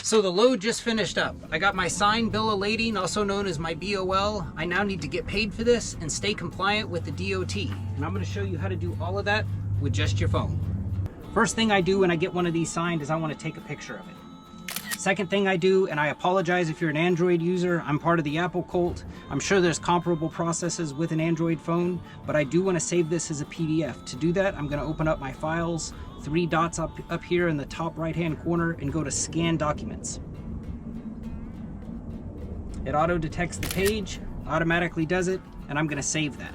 So the load just finished up. I got my signed bill of lading, also known as my BOL. I now need to get paid for this and stay compliant with the DOT. And I'm gonna show you how to do all of that with just your phone. First thing I do when I get one of these signed is I wanna take a picture of it. Second thing I do, and I apologize if you're an Android user, I'm part of the Apple cult. I'm sure there's comparable processes with an Android phone, but I do want to save this as a PDF. To do that, I'm going to open up my files, 3 dots up here in the top right-hand corner, and go to Scan Documents. It auto detects the page, automatically does it, and I'm going to save that.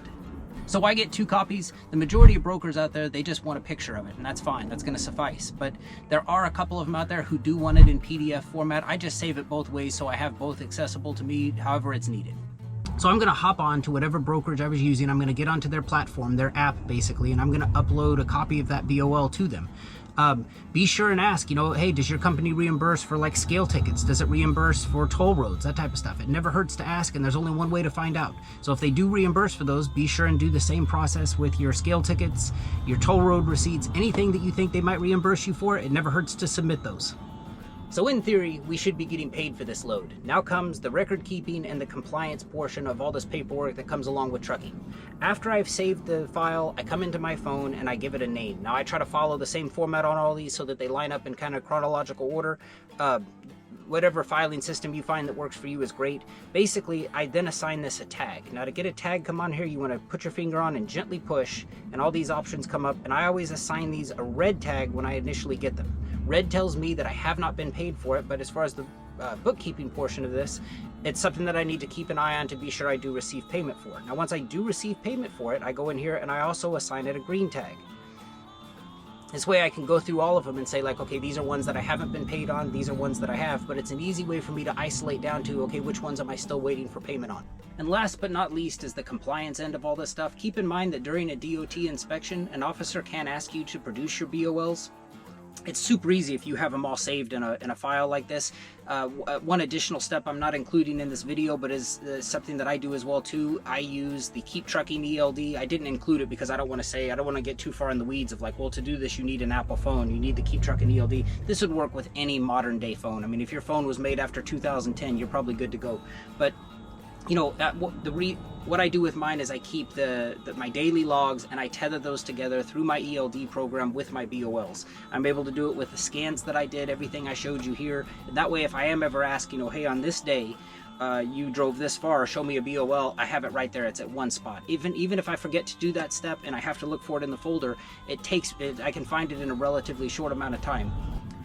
So I get 2 copies. The majority of brokers out there, they just want a picture of it, and that's fine. That's going to suffice. But there are a couple of them out there who do want it in PDF format. I just save it both ways so I have both accessible to me however it's needed. So I'm going to hop on to whatever brokerage I was using. I'm going to get onto their platform, their app basically, and I'm going to upload a copy of that BOL to them. Be sure and ask, hey, does your company reimburse for like scale tickets? Does it reimburse for toll roads? That type of stuff. It never hurts to ask, and there's only one way to find out. So if they do reimburse for those, be sure and do the same process with your scale tickets, your toll road receipts, anything that you think they might reimburse you for. It never hurts to submit those. So in theory, we should be getting paid for this load. Now comes the record keeping and the compliance portion of all this paperwork that comes along with trucking. After I've saved the file, I come into my phone and I give it a name. Now I try to follow the same format on all these so that they line up in kind of chronological order. Whatever filing system you find that works for you is great. Basically, I then assign this a tag. Now to get a tag come on here, you want to put your finger on and gently push, and all these options come up, and I always assign these a red tag when I initially get them. Red tells me that I have not been paid for it, but as far as the bookkeeping portion of this, it's something that I need to keep an eye on to be sure I do receive payment for it. Now once I do receive payment for it, I go in here and I also assign it a green tag. This way I can go through all of them and say like, okay, these are ones that I haven't been paid on, these are ones that I have, but it's an easy way for me to isolate down to, okay, which ones am I still waiting for payment on? And last but not least is the compliance end of all this stuff. Keep in mind that during a DOT inspection, an officer can ask you to produce your BOLs. It's super easy if you have them all saved in a file like this. One additional step I'm not including in this video, but is something that I do as well too. I use the Keep Trucking ELD. I didn't include it because I don't want to get too far in the weeds of like, well, to do this you need an Apple phone, you need the Keep Trucking ELD. This would work with any modern day phone. I mean, if your phone was made after 2010, you're probably good to go. But what I do with mine is I keep my daily logs and I tether those together through my ELD program with my BOLs. I'm able to do it with the scans that I did, everything I showed you here. That way, if I am ever asked, hey, on this day, you drove this far, show me a BOL, I have it right there. It's at one spot. Even if I forget to do that step and I have to look for it in the folder, I can find it in a relatively short amount of time.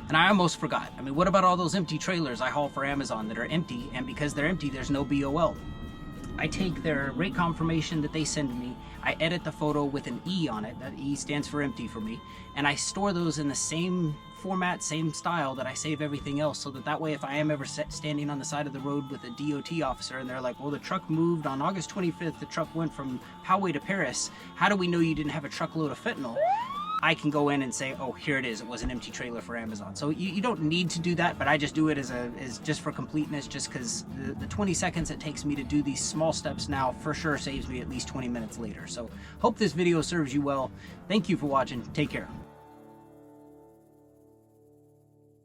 And I almost forgot. I mean, what about all those empty trailers I haul for Amazon that are empty, and because they're empty, there's no BOL? I take their rate confirmation that they send me, I edit the photo with an E on it, that E stands for empty for me, and I store those in the same format, same style that I save everything else, so that way if I am ever standing on the side of the road with a DOT officer and they're like, well, the truck moved on August 25th, the truck went from Poway to Paris, how do we know you didn't have a truckload of fentanyl? I can go in and say, oh, here it is. It was an empty trailer for Amazon. So you don't need to do that, but I just do it as just for completeness, just because the 20 seconds it takes me to do these small steps now for sure saves me at least 20 minutes later. So hope this video serves you well. Thank you for watching. Take care.